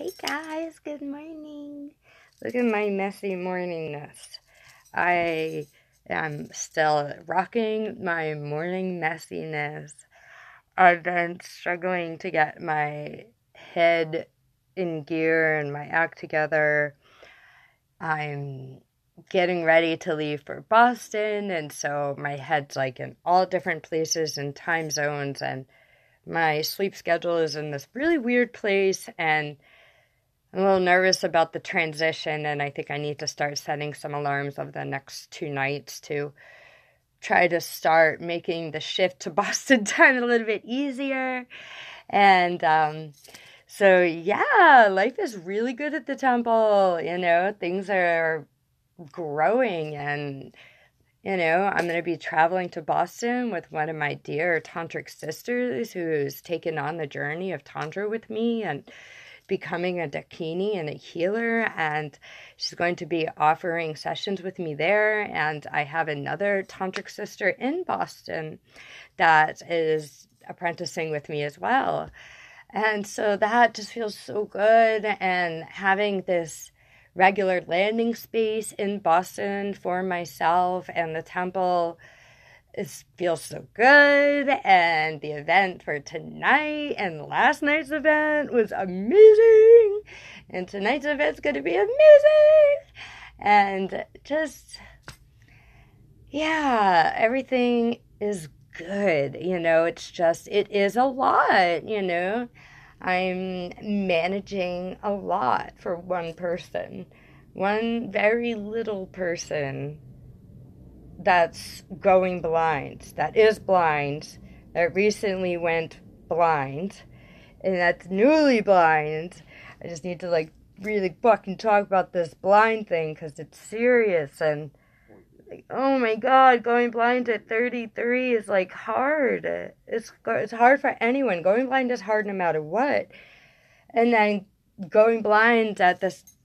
Hey guys, good morning. Look at my messy morningness. I am still rocking my morning messiness. I've been struggling to get my head in gear and my act together. I'm getting ready to leave for Boston, and so my head's like in all different places and time zones, and my sleep schedule is in this really weird place, and I'm a little nervous about the transition, and I think I need to start setting some alarms over the next 2 nights to try to start making the shift to Boston time a little bit easier. And so, yeah, life is really good at the temple. Things are growing, and I'm going to be traveling to Boston with one of my dear tantric sisters who's taken on the journey of tantra with me and becoming a dakini and a healer, and she's going to be offering sessions with me there. And I have another tantric sister in Boston that is apprenticing with me as well. And so that just feels so good, and having this regular landing space in Boston for myself and the temple, it feels so good. And the event for tonight and last night's event was amazing, and tonight's event's going to be amazing. And just, yeah, everything is good. It is a lot. I'm managing a lot for one person, one very little person that's going blind, that is blind, that recently went blind, and that's newly blind. I just need to really fucking talk about this blind thing because it's serious. And oh my god, going blind at 33 is hard. It's hard for anyone. Going blind is hard no matter what. And then going blind at this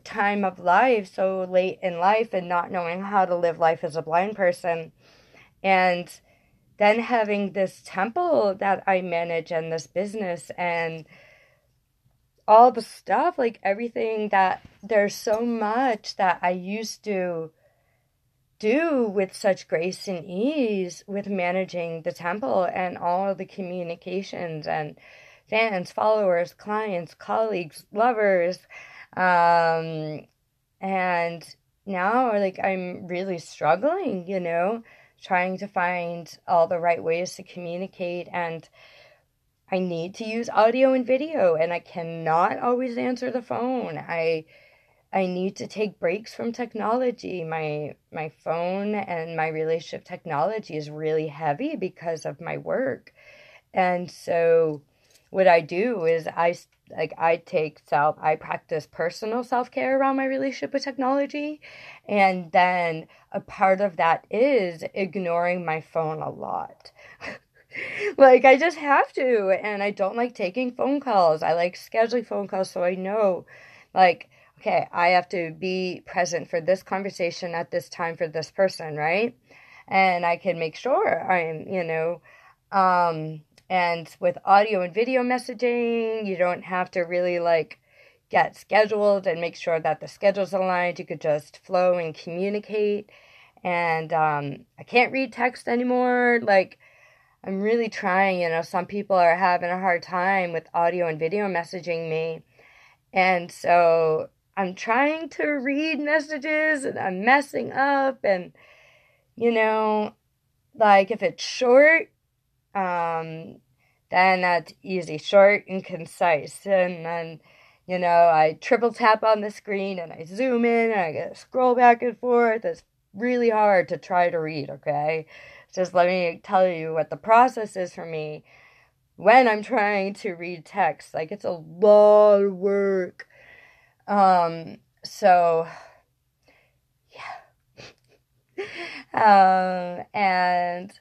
time of life, so late in life, and not knowing how to live life as a blind person. And then having this temple that I manage and this business and all the stuff, everything that there's so much that I used to do with such grace and ease with managing the temple and all the communications and fans, followers, clients, colleagues, lovers. And now, I'm really struggling, trying to find all the right ways to communicate. And I need to use audio and video, and I cannot always answer the phone. I need to take breaks from technology. My phone and my relationship technology is really heavy because of my work. And so what I do is I practice personal self-care around my relationship with technology. And then a part of that is ignoring my phone a lot. I just have to. And I don't like taking phone calls. I like scheduling phone calls so I know, okay, I have to be present for this conversation at this time for this person, right? And I can make sure and with audio and video messaging, you don't have to really get scheduled and make sure that the schedule's aligned. You could just flow and communicate. And I can't read text anymore. I'm really trying. Some people are having a hard time with audio and video messaging me. And so I'm trying to read messages and I'm messing up. And, if it's short, then that's easy, short and concise. And then, I triple tap on the screen and I zoom in and I gotta scroll back and forth. It's really hard to try to read, okay? Just let me tell you what the process is for me when I'm trying to read text. It's a lot of work. So, yeah. And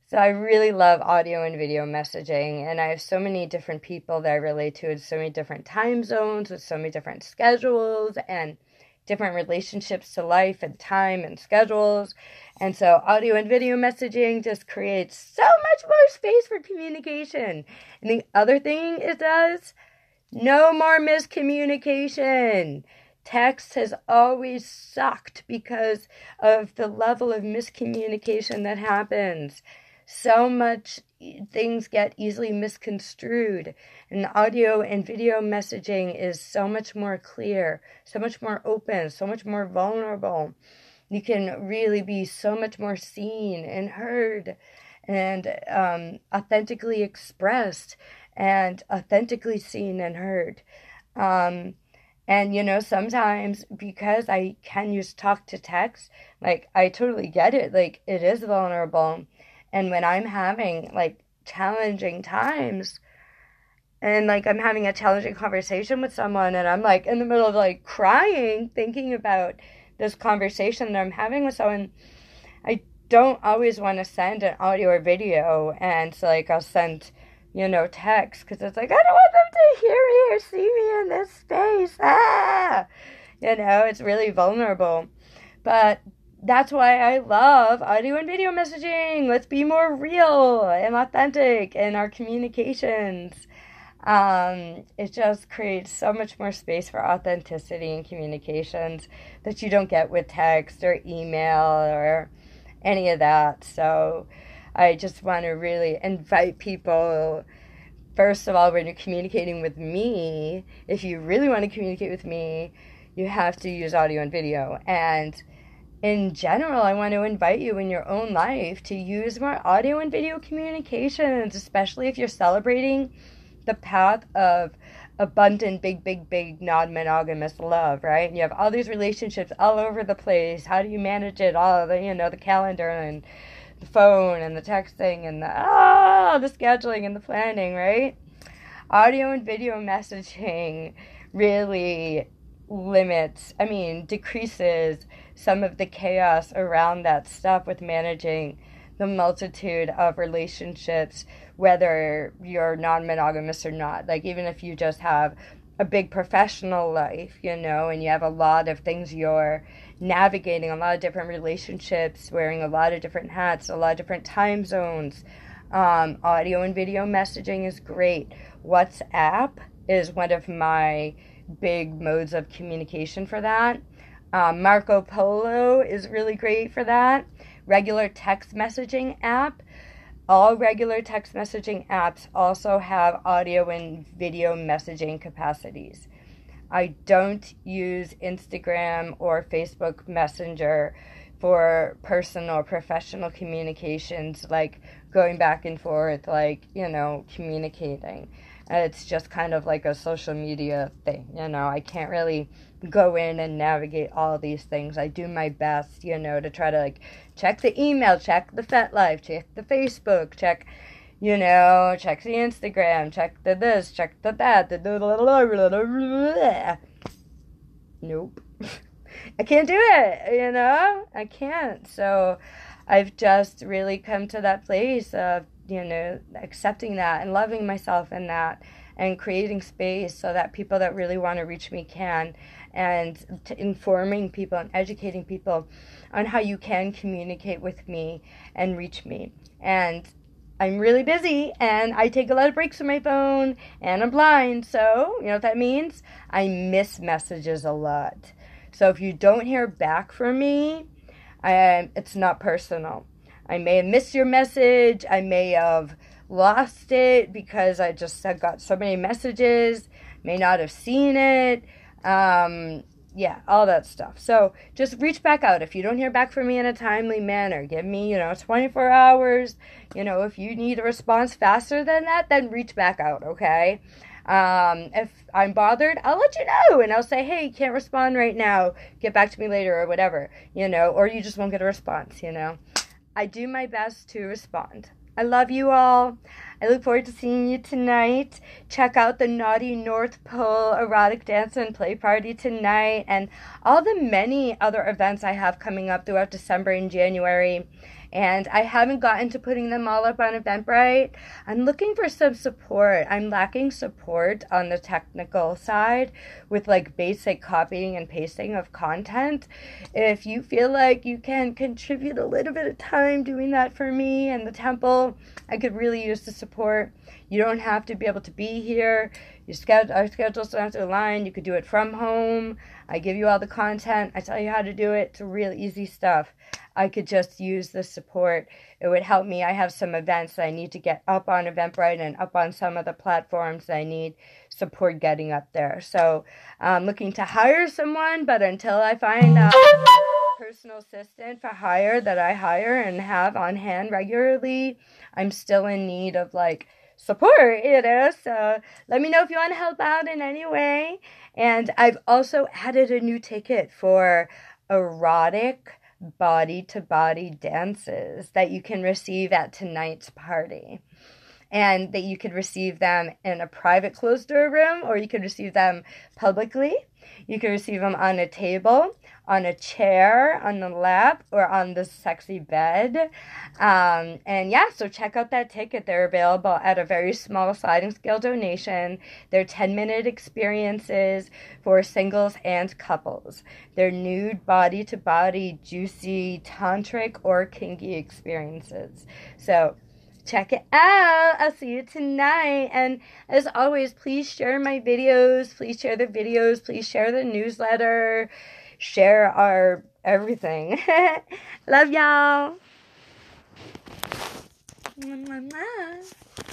so I really love audio and video messaging, and I have so many different people that I relate to in so many different time zones with so many different schedules and different relationships to life and time and schedules. And so audio and video messaging just creates so much more space for communication. And the other thing it does, No more miscommunication. Text has always sucked because of the level of miscommunication that happens. So much things get easily misconstrued, and audio and video messaging is so much more clear, so much more open, so much more vulnerable. You can really be so much more seen and heard and authentically expressed and authentically seen and heard. Um, and, sometimes because I can use talk to text, like, I totally get it. Like, it is vulnerable. And when I'm having, like, challenging times, and, like, I'm having a challenging conversation with someone, and I'm, like, in the middle of, like, crying, thinking about this conversation that I'm having with someone, I don't always want to send an audio or video. And so, like, I'll send text, because it's like, I don't want them to hear me or see me in this space. It's really vulnerable. But that's why I love audio and video messaging. Let's be more real and authentic in our communications. It just creates so much more space for authenticity in communications that you don't get with text or email or any of that. So I just want to really invite people, first of all, when you're communicating with me, if you really want to communicate with me, you have to use audio and video. And in general, I want to invite you in your own life to use more audio and video communications, especially if you're celebrating the path of abundant, big, non-monogamous love, right? And you have all these relationships all over the place. How do you manage it? All the, the calendar and the phone and the texting and the scheduling and the planning, right? Audio and video messaging really decreases some of the chaos around that stuff with managing the multitude of relationships, whether you're non-monogamous or not. Like, even if you just have a big professional life, and you have a lot of things you're navigating, a lot of different relationships, wearing a lot of different hats, a lot of different time zones, audio and video messaging is great. WhatsApp is one of my big modes of communication for that. Marco Polo is really great for that. Regular text messaging app. All regular text messaging apps also have audio and video messaging capacities. I don't use Instagram or Facebook Messenger for personal or professional communications, like going back and forth, like, communicating. It's just kind of like a social media thing, I can't really go in and navigate all these things. I do my best, to try to, like, check the email, check the FetLife, check the Facebook, check the Instagram, check the this, check the that, nope. I can't do it, I can't. So I've just really come to that place of, accepting that and loving myself in that and creating space so that people that really want to reach me can, and informing people and educating people on how you can communicate with me and reach me. And I'm really busy, and I take a lot of breaks from my phone, and I'm blind, so, you know what that means? I miss messages a lot. So if you don't hear back from me, it's not personal. I may have missed your message. I may have lost it because I just got so many messages. May not have seen it. Yeah, all that stuff. So just reach back out. If you don't hear back from me in a timely manner, give me, 24 hours. If you need a response faster than that, then reach back out, okay? If I'm bothered, I'll let you know, and I'll say, hey, can't respond right now. Get back to me later or whatever, or you just won't get a response, I do my best to respond. I love you all. I look forward to seeing you tonight. Check out the Naughty North Pole erotic dance and play party tonight, and all the many other events I have coming up throughout December and January. And I haven't gotten to putting them all up on Eventbrite. I'm looking for some support. I'm lacking support on the technical side with, like, basic copying and pasting of content. If you feel like you can contribute a little bit of time doing that for me and the temple, I could really use the support. You don't have to be able to be here. Our schedules don't have to align. You could do it from home. I give you all the content. I tell you how to do it. It's real easy stuff. I could just use the support. It would help me. I have some events that I need to get up on Eventbrite and up on some of the platforms that I need support getting up there. So I'm looking to hire someone, but until I find a personal assistant for hire that I hire and have on hand regularly, I'm still in need of support, so let me know if you want to help out in any way. And I've also added a new ticket for erotic body-to-body dances that you can receive at tonight's party. And that you could receive them in a private closed door room, or you could receive them publicly. You can receive them on a table, on a chair, on the lap, or on the sexy bed. So check out that ticket. They're available at a very small sliding scale donation. They're 10-minute experiences for singles and couples. They're nude, body-to-body, juicy, tantric, or kinky experiences. So check it out. I'll see you tonight. And as always, please share my videos. Please share the videos. Please share the newsletter. Share our everything. Love y'all. Mwah, mwah, mwah.